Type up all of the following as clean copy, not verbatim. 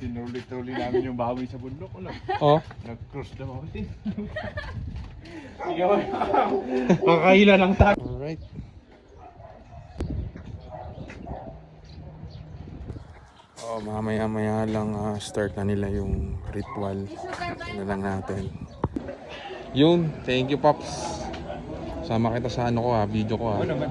Tinuloy-tuloy namin yung baboy sa bundok. Ano? Oh. Nag-cross the mountain. Sige ba? Kakahila ng tag. Alright. Oh, mamaya-maya lang start na nila yung ritual. Ano lang natin. Yun, thank you Pops. Sama kita sa ano ko video ko Oo naman.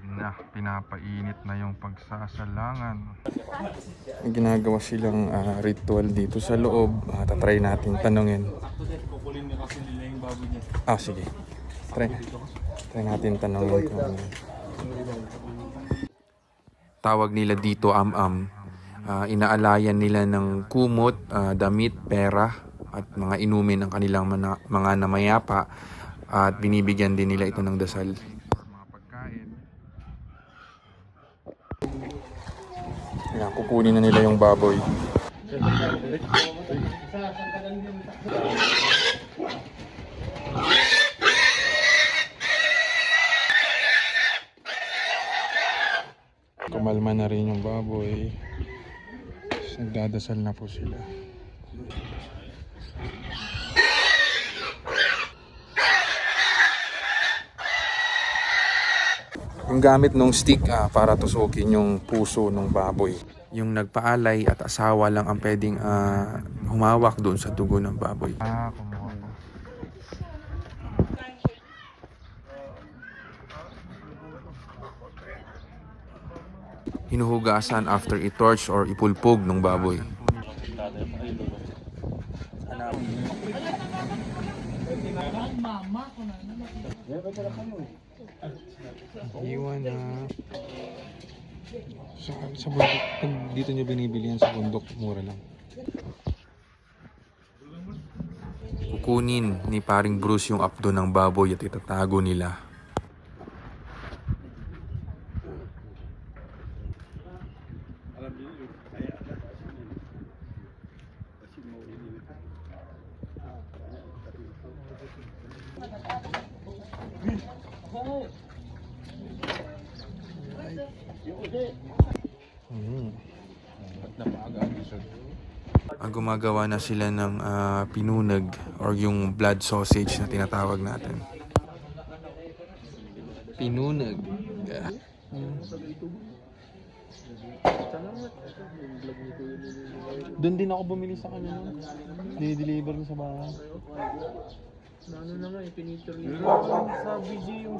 Yun na, pinapainit na yung pagsasalangan. May ginagawa silang ritual dito sa loob. Tatry natin tanungin. Kukulin niya kasi nila yung baboy niya. Sige. Try natin tanungin kung tawag nila dito am-am. Inaalayan nila ng kumot, damit, pera at mga inumin ng kanilang mga namayapa at binibigyan din nila ito ng dasal. Mga pagkain. Ayan, kukunin na nila yung baboy. Kumalma na rin yung baboy. Nagdadasal na po sila. Yung gamit ng stick para tusukin yung puso ng baboy. Yung nagpaalay at asawa lang ang pwedeng humawak doon sa dugo ng baboy. Kumuha po. Hinuhugasan after i-torch or ipulpog ng baboy. Iwan na. Sa bundok, pag dito nyo binibili yan sa bundok, mura lang. Kukunin ni paring Bruce yung apdo ng baboy at itatago nila. Gumagawa na sila ng pinunag or yung blood sausage na tinatawag natin. Pinunag. Doon din ako bumili sa kanya. Dinideliver niya sa bahay. Ano na nga, pinicture niya sa video yung